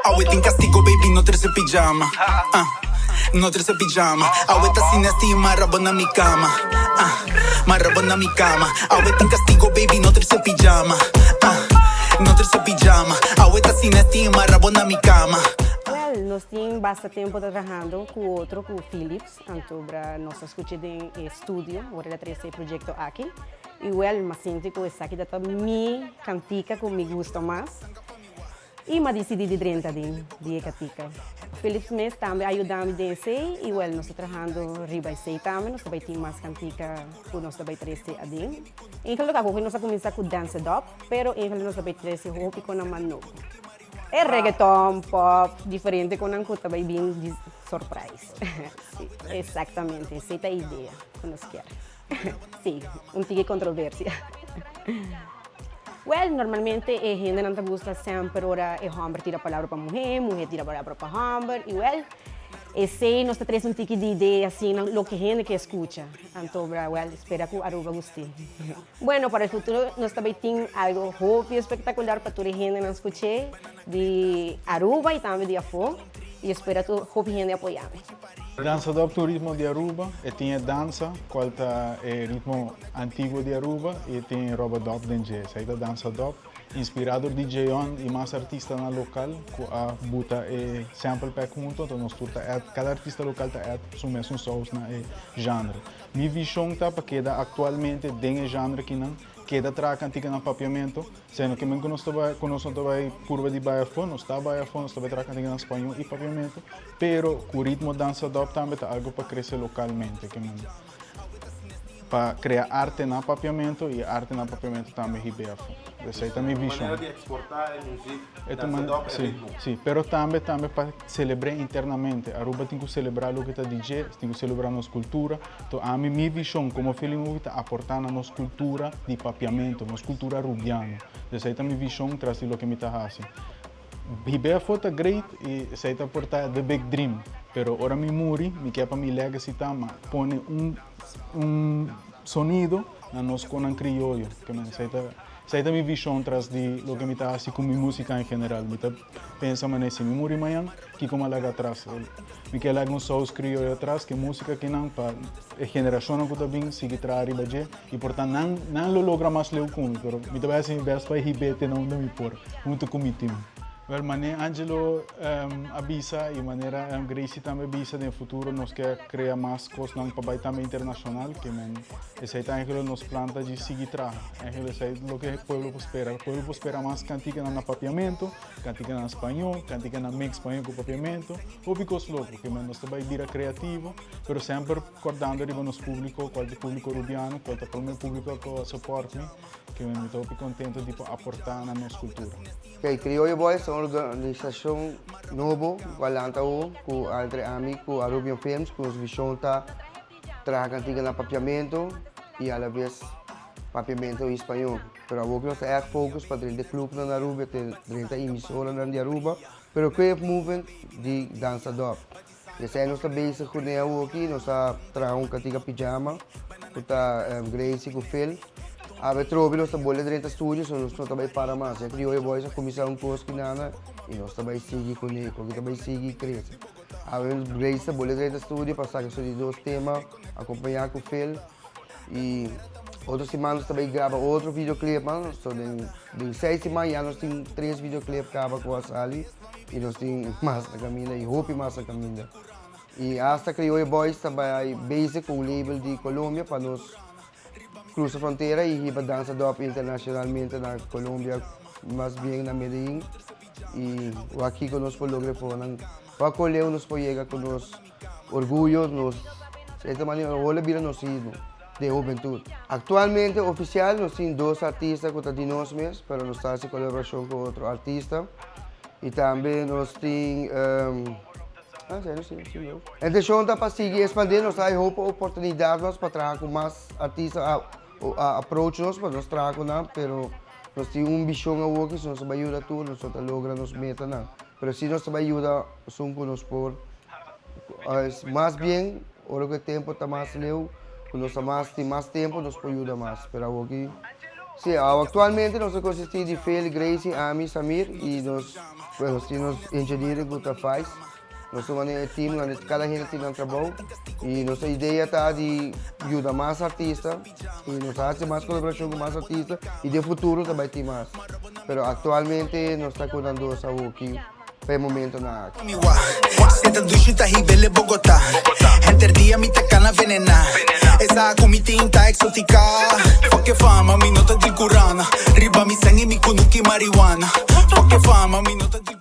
Awet in castigo, baby, no trece pijama. No trece pijama. Awet así nasty, marrabo na mi cama. Marrabo na mi cama. Awet in castigo, baby, no trece pijama. No trece pijama. Awet así nasty, marrabo na mi cama. Well, nós temos bastante tempo trabalhando com outro, com o Philips, então nós escutamos em estúdio, agora ele traz esse projeto aqui. E well, mas sinto que essa aqui dá minha cantica que me gusta mais. E me decidi de 30 de cantica. Philips Mes também ajuda-me a dançar e well, nós estamos trabalhando riba e também, nós também temos mais cantica que nós também trazer a din. Em que lugar, nós começamos com dança dop, pero em que nós também trazer hopi com a mano. É reggaeton, pop, diferente com a coisa também bem de surprise. Sim, exatamente, essa é a ideia que nós queremos. Sim, tive controvérsia. Well, normalmente a gente não gosta sempre ora o homem tira a palavra para a mulher tira a palavra para o homem, e well, esse nós traz tipo de ideia assim, o que a gente que escuta. Então, well, espero que a Aruba goste. Bueno, para o futuro nós também temos algo hope espetacular para toda a gente não escutar de Aruba e também de Afo, e espero que a gente apoie. Dança do turismo de Aruba, e tem dança, qual é o ritmo antigo de Aruba, e tem roupa dop dentro. Essa é a dança dop, inspirado de DJ-on e mais artista na local, que a buta e sample pack junto, então nós cada artista local está o mesmo sons na gênero. Minha visão está para que atualmente dentro do gênero que não queda atrás cantiga no papiamento, sendo que mesmo que nós vai curva de baiafone, nós está baiafone, nós vai cantiga no espanhol e papiamento, pero o ritmo dança dop também está algo para crescer localmente, que para criar arte no papiamento e arte no papiamento também ribeafo. Essa é a minha visão. Maneira de exportar a música dança dop é ritmo. Sim, pero também para celebrar internamente. Aruba tem que celebrar o que está DJ, tem que celebrar nossa cultura. Então, a minha visão como filme está aportar na nossa cultura de papiamento, nossa cultura rubiana. Essa é a minha visão traz o que me está fazendo. Ribeafo está great e essa é a portar the big dream. Pero ora mi muri, mi quer para mi legacy tama, pone sonido na nos conan criollo, que me essa é a minha visão atrás de lo que me está assim com minha música em geral. Me tá pensando nesse mi muri manhã, que como lá atrás, me quer lá um sons criollo atrás, que música que não para a geração que também sigue trazer riba e portanto não lo logra mais leu com, pero me tá assim best para ribete não me por, muito comitim. Well, mané Angelo avisa e maneira Gracie também avisa no futuro nós quer criar mais coisas não para também internacional que esse é Angelo nos planta de seguir tra. Angelo é o que o povo espera. O povo espera mais cantiga no papiamento, cantiga no espanhol, cantiga no mix espanhol com papiamento. O bicos louco que nós também vira criativo, pero sempre acordando de nosso público, qual é o público rubiano, qual é o meu público que suporta, que eu estou contente de aportar na nossa cultura. Okay, Criollo Boys é uma organização nova, com outros amigos, com a Rubian Films, com os visões de trabalhar cantiga no papiamento e a vez papiamento em espanhol. Mas agora nós temos foco para 30 clubes na Aruba, 30 emissoras na Aruba, mas creative movement de dança dop. Esse ano nós estamos com o aqui, nós trabalhamos cantiga pijama, com a Gracie, com o Phil. A Betrobi nós trabalhamos dentro do estúdio, nós também para mais. A Criollo Boys a começar curso que nada e nós também seguir com ele, porque também seguir cresce. A Grace trabalha dentro do estúdio para sair de 2 temas, acompanhar com o Phil e outras semanas também grava outro videoclipe, so de 6 semanas já nós temos 3 videoclipes com a Sally e nós temos mais na caminho e Hope mais na caminho. E hasta Criollo Boys também base com o label de Colômbia para nós cruzar a fronteira e ir para dança dop internacionalmente na Colômbia, mais bem na Medellín. E aqui que nós podemos para acolher nós podemos chegar com nos orgulho, de certa maneira, olha bem nós de juventude. Atualmente, oficial, nós temos 2 artistas que estão de nós mesmos, mas nós estamos em colaboração com outro artista. E também nós temos a intenção para seguir expandindo, nós temos oportunidades para trabalhar com mais artistas, approach nós para nós trabalhar com nós, mas nós temos visão aqui, nós vamos ajudar tudo, nós vamos lograr nos metas, mas se nós vamos ajudar, nós por mais bem, o que o tempo está mais leu, nós temos mais tempo, nós podemos ajudar mais, mas aqui Sí, actualmente nós consistimos de Fel, Gracie, Ami, Samir e nós temos engenheiros que faz. Nós somos um time, cada gente tem um trabalho e nossa ideia está de ajudar mais artistas e nós fazemos mais colaboração com mais artistas e no futuro também tem mais. Mas atualmente nós estamos cuidando essa aqui. Para momento na Senta do Chita Ribele Bogotá. Enterdia mi tacana venena. Esa comitinta exótica. Porque fama, mi nota del curana. Riba mi sangue, mi kunuki marihuana. Porque fama, mi nota del